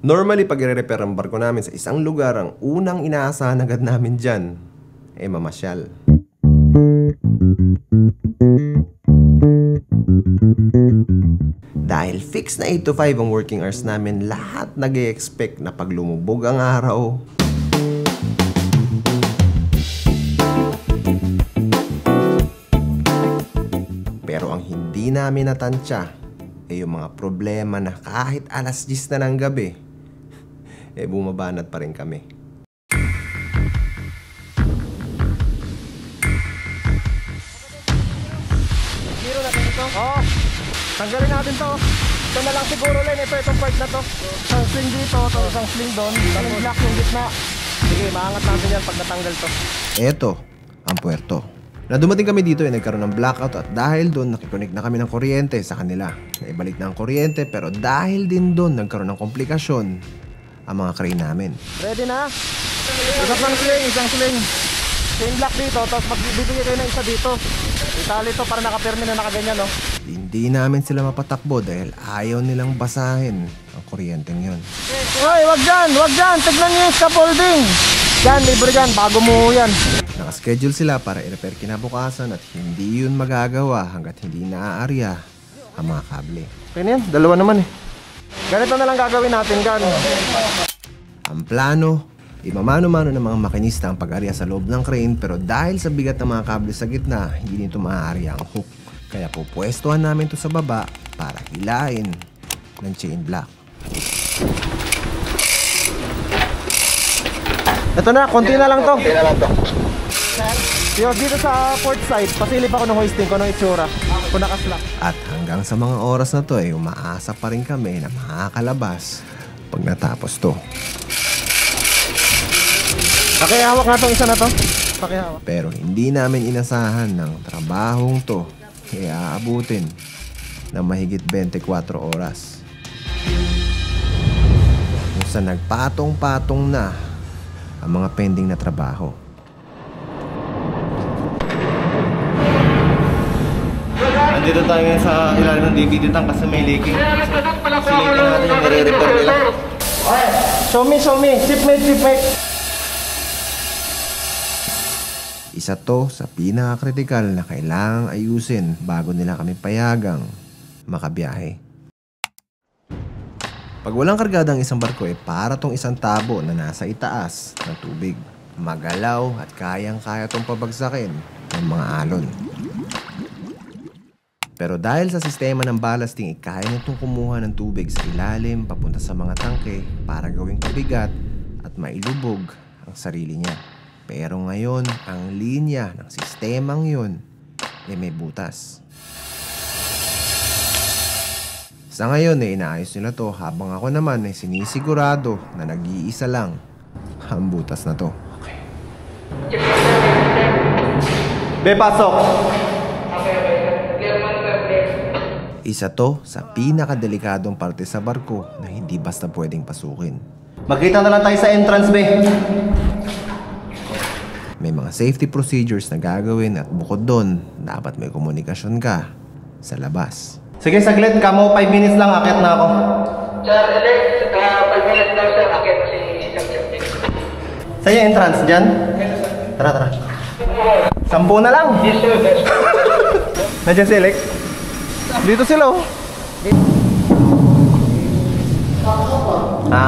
Normally, pag i-repair ang barko namin sa isang lugar, ang unang inaasahan agad namin dyan, mamasyal. Dahil fix na 8 to 5 ang working hours namin, lahat nag-e-expect na pag lumubog ang araw, pero ang hindi namin natansya ay yung mga problema na kahit alas 10 na ng gabi, bumabanat pa rin kami. Zero natin ito? Oo. Tanggalin natin to. Ito na lang siguro Len. Ito itong part na to. Isang sling dito, isang sling doon. Isang block yung gitna. Sige, maangat natin yan pag natanggal to. Eto ang puerto. Na dumating kami dito nagkaroon ng blackout at dahil doon nakikonek na kami ng kuryente sa kanila. Naibalik na ang kuryente pero dahil din doon nagkaroon ng komplikasyon ang mga crane namin. Ready na? Isang sling. Sling block dito, tapos magbibigay kayo ng isa dito. Itali to para nakapermi na nakaganyan, no? Hindi namin sila mapatakbo dahil ayaw nilang basahin ang kuryenteng yun. Hoy, wag dyan! Tignan nyo yung scaffolding! Yan, libre dyan, bago mo yan. Nakaschedule sila para i-repair kinabukasan at hindi yun magagawa hanggat hindi naaarya ang mga kable. Pwede yan, dalawa naman eh. Ganito na lang gagawin natin, gan. Ang plano, imamano-mano ng mga makinista ang pag-arya sa loob ng crane pero dahil sa bigat ng mga kable sa gitna, hindi nito maaarya ang hook. Kaya pupwestuhan namin ito sa baba para hilain ng chain block. Ito na, konti na lang to. Yo, dito sa port side, pasilip ako ng hoisting ko ng itsura. Kung nakaslap. At hanggang sa mga oras na to umaasa pa rin kami na makakalabas pag natapos to. Pakihawak nga tong isa na to. Pakihawak. Pero hindi namin inasahan ng trabahong to aabutin ng mahigit 24 oras. Kung sa nagpatong-patong na ang mga pending na trabaho. Nandito tayo ngayon sa ilalim ng DVD tank kasi may leaking. Silipin natin yung nire-repair nila. Show me. Shipmate. Isa to sa pinaka-kritikal na kailangang ayusin bago nila kami payagang makabiyahe. Pag walang kargada ang isang barko para tong isang tabo na nasa itaas ng tubig. Magalaw at kayang-kaya tong pabagsakin ng mga alon. Pero dahil sa sistema ng ballasting kaya nitong kumuha ng tubig sa ilalim papunta sa mga tangke para gawing kabigat at mailubog ang sarili niya. Pero ngayon, ang linya ng sistemang yun may butas. Sa ngayon inaayos nila to habang ako naman sinisigurado na nag-iisa lang ang butas na to. Be, pasok. Isa to sa pinakadelikadong parte sa barko na hindi basta pwedeng pasukin. Magkita na lang tayo sa entrance, be. May mga safety procedures na gagawin at bukod doon, dapat may komunikasyon ka sa labas. Sige, saglit. Kamo, 5 minutes lang. Akyat na ako. Sir, 5 minutes daw sir. Akyat na si Sir. Sa'yo entrance dyan? Tara. 10 na lang. Yes sir. Nandiyan si Elec. Dito sila, oh. Ha?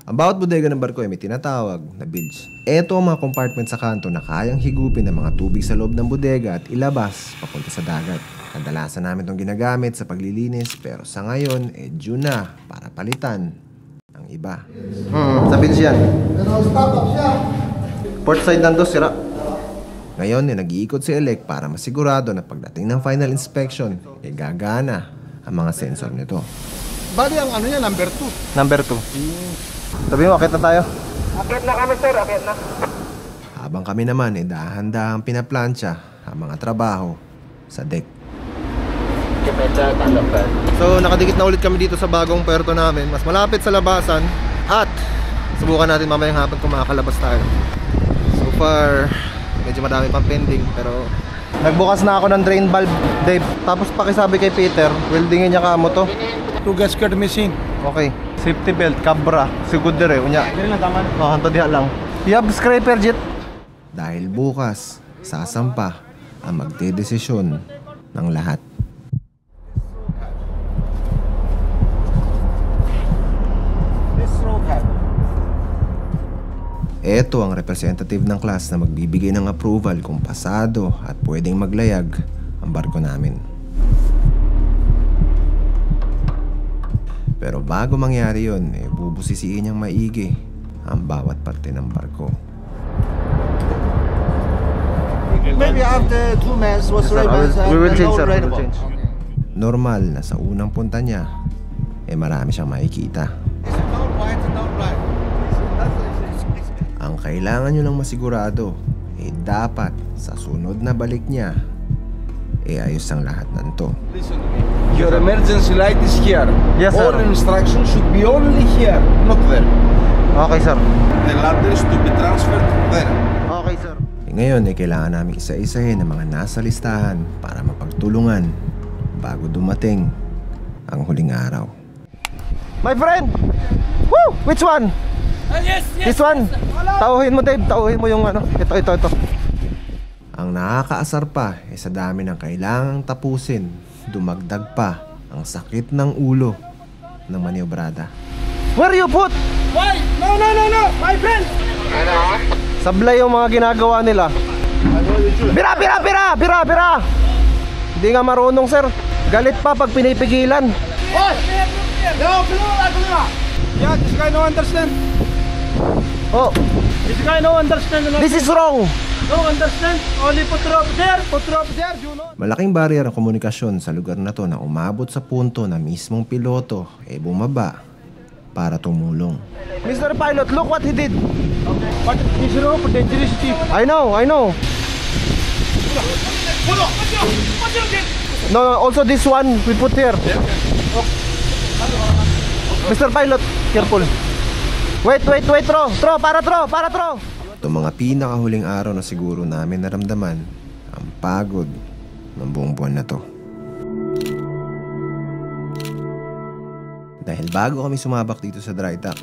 Ang bawat bodega ng barko may tinatawag na bilge. Ito ang mga compartment sa kanto na kayang higupin ng mga tubig sa loob ng bodega at ilabas papunta sa dagat. Kadalasan namin itong ginagamit sa paglilinis pero sa ngayon, due na para palitan ang iba. Sa bilge yan. Pero stop-up siya. Port side nando, sira. Ngayon, nag-iikot si Elec para masigurado na pagdating ng final inspection, gagana ang mga sensor nito. Bali ang ano yan, number 2. Number 2. Sabi mo, akit na tayo. Akyat na kami sir. Akyat na. Habang kami naman, dahan-dahang pinaplansya ang mga trabaho sa deck. So, nakadikit na ulit kami dito sa bagong puerto namin. Mas malapit sa labasan. At, subukan natin mamayang hapon kung makakalabas tayo. So far, medyo madami pang pending. Pero, Nagbukas na ako ng drain valve, Dave. Tapos pakisabi kay Peter, weldingin niya kamo to. 2 gasket missing. Okay. Safety belt, kabra, sigud dire unya. Dili lang tama. Oh, hanto diha lang. Yab scraper jet. Dahil bukas, sasampa ang magdedesisyon ng lahat. Ito ang representative ng class na magbibigay ng approval kung pasado at pwedeng maglayag ang barko namin. Pero bago mangyari yun, bubusisiin niyang maigi ang bawat parte ng barko. Maybe after 2 months was We will change, sir. We will change. Normal na sa unang punta niya, marami siyang makikita. Ang kailangan nyo lang masigurado, dapat sa sunod na balik niya, ayos ang lahat ng to. Your emergency light is here. Yes, sir. All instructions should be only here, not there. Okay, sir. The ladder is to be transferred there. Okay, sir. Ngayon kailangan namin isa-isahin ang mga nasa listahan para mapagtulungan bago dumating ang huling araw. My friend! Woo! Which one? Yes. This one? Tauhin mo, Dave. Tauhin mo yung ano. Ito. Ang nakakaasar pa sa dami ng kailangang tapusin, dumagdag pa ang sakit ng ulo ng maniobrada. Where you put? Why? No! My friend! Sablay yung mga ginagawa nila. Bira! Hindi nga marunong, sir. Galit pa pag pinipigilan. Yeah, this guy no understand. Oh, This guy no understand. this is wrong. No understand. Only put her up there, you know. Malaking barrier ang komunikasyon sa lugar na to na umabot sa punto na mismong piloto bumaba para tumulong. Mr. Pilot, look what he did. But this rope dangerous chief. I know. No, also this one we put here. Mr. Pilot, careful. Wait, para tro. Itong mga pinakahuling araw na siguro namin naramdaman ang pagod ng buong buwan na to. Dahil bago kami sumabak dito sa dry dock,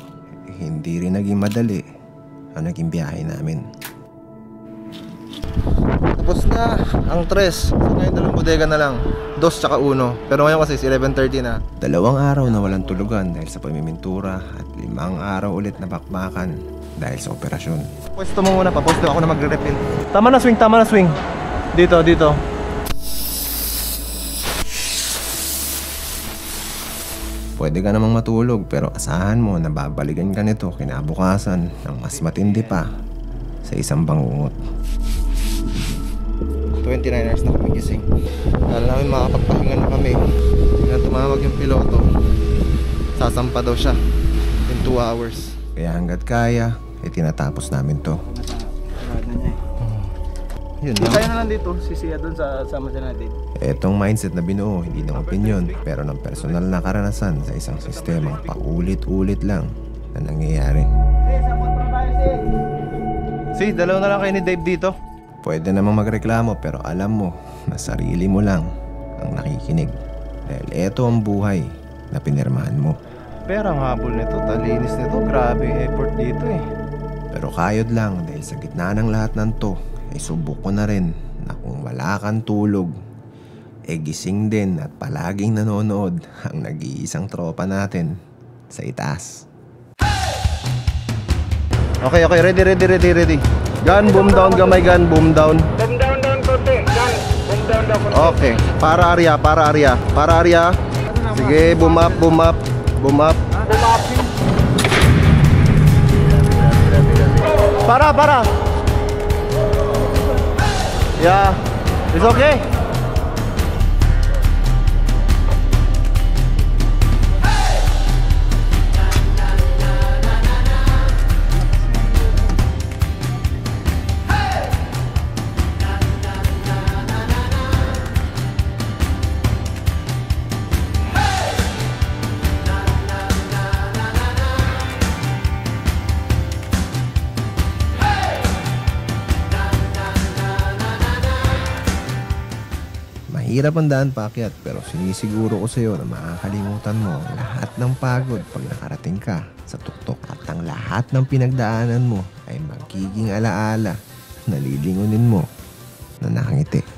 hindi rin naging madali ang naging biyahe namin. Tapos na ang 3. So ngayon dalawang bodega na lang. 2 tsaka 1. Pero ngayon kasi 11:30 na. 2 araw na walang tulugan dahil sa pamimintura at 5 araw ulit na bakbakan dahil sa operasyon. Pwesto mo muna, paposto ako na magre-refill. Tama na swing. Dito. Pwede ka namang matulog pero asahan mo na babalikan ka nito kinabukasan ng mas matindi pa sa isang bangungot. 29 hours na kami gising. Kala namin makapagpahinga na kami. Tingnan tumawag yung piloto. Sasampa daw siya in 2 hours. Kaya hanggat kaya, tinatapos namin to. Yun lang. Kaya na lang dito, sisiya doon sa sama siya natin. Etong mindset na binuo, hindi ng opinyon, pero ng personal na karanasan sa isang sistemang paulit-ulit lang na nangyayari. See, dalawa na lang kayo ni Dave dito. Pwede namang magreklamo pero alam mo na sarili mo lang ang nakikinig. Dahil eto ang buhay na pinirmahan mo. Pero ang habol nito, talinis nito, grabe effort dito eh. Pero kayod lang dahil sa gitna ng lahat ng to, subok ko na rin na kung wala kang tulog, gising din at palaging nanonood ang nag-iisang tropa natin sa itaas. Okay, ready. Gun, boom down, gamay gun, boom down. Boom down konti. Gun. Boom down konti. Okay, para area. Sige, boom up. Para. Yeah, it's okay. Mahirap ang daan paakyat pero sinisiguro ko sa'yo na makakalimutan mo ang lahat ng pagod pag nakarating ka sa tuktok at ang lahat ng pinagdaanan mo ay magiging alaala na lilingunin mo na nakangiti.